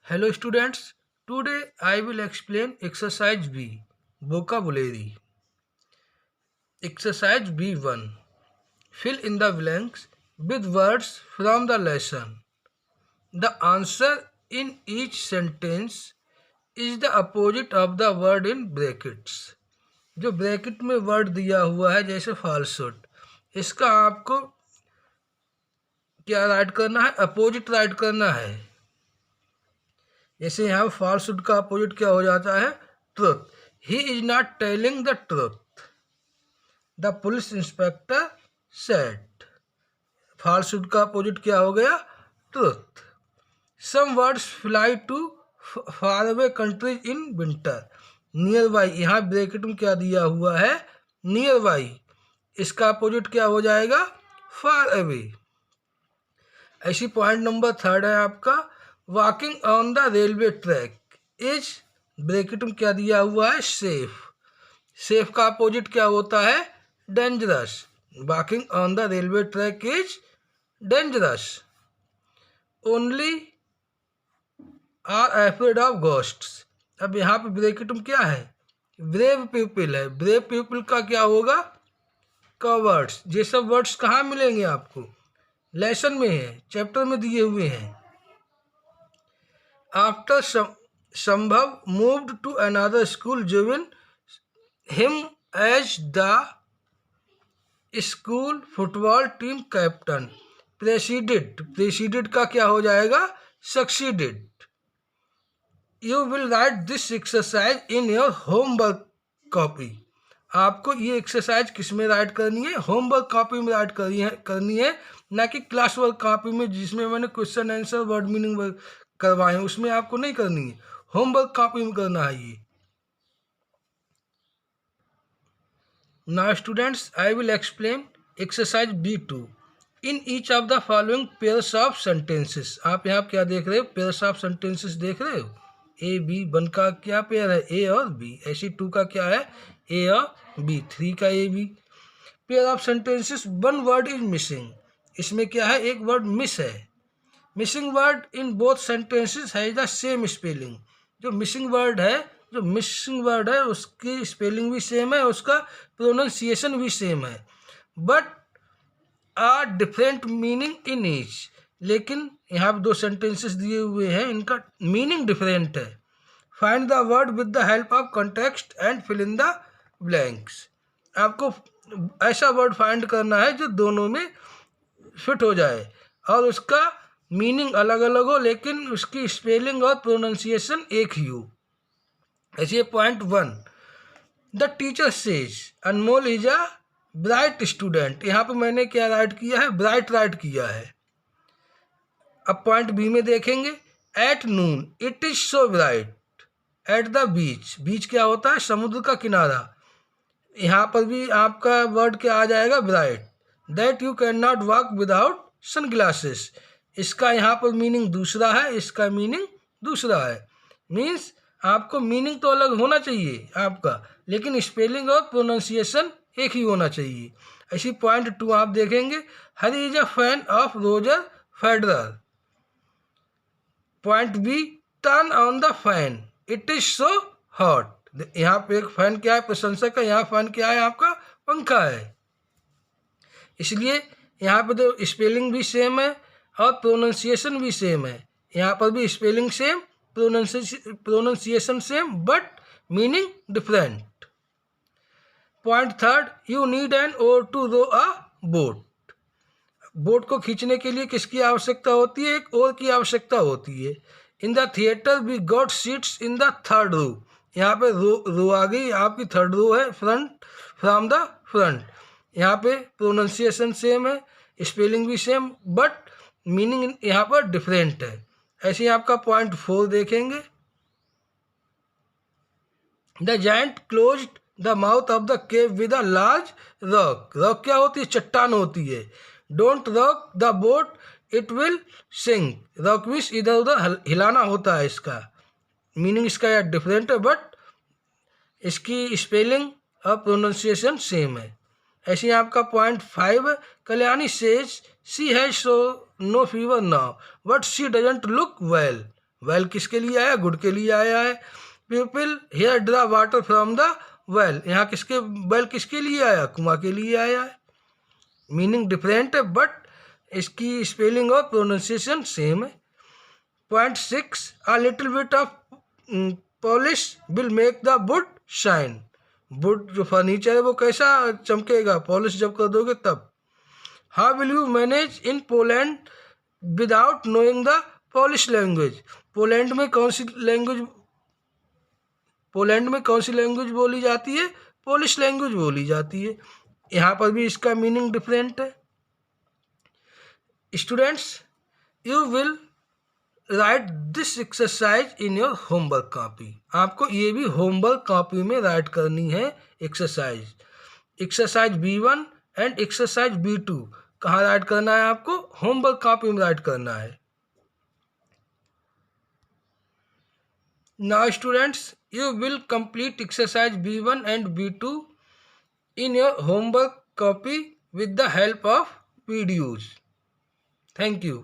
Hello students, today I will explain exercise B, vocabulary. Exercise B1. Fill in the blanks with words from the lesson. The answer in each sentence is the opposite of the word in brackets. जो bracket में word दिया हुआ है जैसे falsehood, इसका आपको क्या right करना है? अपोजिट राइट करना है। जैसे यहाँ falsehood का अपोजिट क्या हो जाता है? Truth. He is not telling the truth, the police inspector said. falsehood का अपोजिट क्या हो गया? Truth. Some words fly to far away countries in winter. Nearby, यहाँ ब्रैकेट में क्या दिया हुआ है? Near by. इसका अपोजिट क्या हो जाएगा? Far away. ऐसी पॉइंट नंबर 3 है आपका, walking on the railway track is, bracket में क्या दिया हुआ है? सेफ। सेफ का अपोजिट क्या होता है? Dangerous. Walking on the railway track is dangerous. Only are afraid of ghosts. अब यहाँ पे ब्रैकेट में क्या है? ब्रेव पीपल है। ब्रेव पीपल का क्या होगा? कवर्ड्स। ये सब वर्ड्स कहाँ मिलेंगे आपको? लेसन में है, चैप्टर में दिए हुए हैं। After Sambhav moved to another school join him as the school football team captain. Preceded का क्या हो जाएगा? Succeeded. You will write this exercise in your homework copy. आपको ये एक्सरसाइज किस में राइट करनी है? होमवर्क कॉपी में राइट करनी है, ना कि क्लास वर्क कॉपी में जिसमें मैंने क्वेश्चन आंसर वर्ड मीनिंग करवाए हैं, उसमें आपको नहीं करनी है। होमवर्क कॉपी में करना है ये। Now students, I will explain exercise B2. In each of the following pairs of sentences. आप यहाँ क्या देख रहे हो? Pairs of sentences देख रहे हो? A, B, 1 का क्या पेयर है? A और B। ऐसी 2 का क्या है? A और B। 3 का A, B। Pair of sentences, one word is missing. इसमें क्या है? एक वर्ड मिस है। Missing word in both sentences has the same spelling. जो मिसिंग वर्ड है उसकी स्पेलिंग भी सेम है, उसका प्रोनाउंसिएशन भी सेम है, but are different meaning in each. लेकिन यहाँ पे 2 सेंटेंसेस दिए हुए हैं, इनका मीनिंग डिफरेंट है। Find the word with the help of context and fill in the blanks. आपको ऐसा वर्ड फाइंड करना है जो दोनों में फिट हो जाए और उसका मीनिंग अलग अलग हो, लेकिन उसकी स्पेलिंग और प्रोनाउंसिएशन एक ही हो। ऐसे point 1, the teacher says Anmol is a bright student. यहाँ पे मैंने क्या राइट किया है? ब्राइट राइट किया है। अब पॉइंट बी में देखेंगे, at noon it is so bright at the beach. Beach क्या होता है? समुद्र का किनारा। यहाँ पर भी आपका वर्ड क्या आ जाएगा? Bright. That you can not walk without sunglasses. इसका यहाँ पर मीनिंग दूसरा है, इसका मीनिंग दूसरा है। मीन्स आपको मीनिंग तो अलग होना चाहिए आपका, लेकिन स्पेलिंग और प्रोनाउंसिएशन एक ही होना चाहिए। ऐसी पॉइंट 2 आप देखेंगे, Hari is a fan of Roger Federer. Point B, turn on the fan it is so hot. यहाँ पे एक फैन क्या है? प्रशंसक है। यहाँ फैन क्या है? आपका पंखा है। इसलिए यहाँ पे तो स्पेलिंग भी सेम है और प्रोनाउंसिएशन भी सेम है। यहाँ पर भी spelling same, pronunciation same, but meaning different. Point 3, you need an oar to row a boat. Boat को खींचने के लिए किसकी आवश्यकता होती है? एक ओर की आवश्यकता होती है। In the theatre we got seats in the 3rd row. यहाँ पे रो आ गई, आपकी 3rd रो है, फ्रंट, फ्रॉम द फ्रंट। यहाँ पे प्रोनाउंसिएशन सेम है, स्पेलिंग भी सेम, बट मीनिंग यहाँ पर डिफरेंट है। ऐसे ही आपका पॉइंट 4 देखेंगे, the giant closed the mouth of the cave with a large rock. Rock क्या होती है? चट्टान होती है। Don't rock the boat it will sink. Rock means इधर उधर हिलाना होता है। इसका मीनिंग इसका यार डिफरेंट है, बट इसकी स्पेलिंग और प्रोनाउंसिएशन सेम है। ऐसे ही आपका point 5, Kalyani says she has so no fever now but she doesn't look well. Well किसके लिए आया, गुड के लिए आया है। People here draw water from the well, यहाँ किसके वेल किसके लिए आया, कुआं के लिए आया है। मीनिंग डिफरेंट है बट इसकी स्पेलिंग और प्रोनाउंसिएशन सेम है। Point 6, a little bit of polish will make the wood shine. Would जो फर्नीचर है वो कैसा चमकेगा, पॉलिश जब कर दोगे तब। How will you manage in Poland without knowing the Polish language. Poland में कौन सी लैंग्वेज बोली जाती है, पोलिश लैंग्वेज बोली जाती है। यहाँ पर भी इसका मीनिंग डिफरेंट है। Students, you will write this exercise in your homework copy. आपको ये भी होमवर्क कॉपी में राइट करनी है exercise B1 and exercise B2। कहाँ राइट करना है आपको, होमवर्क कॉपी में राइट करना है। Now students, you will complete exercise B1 and B2 in your homework copy with the help of videos. Thank you.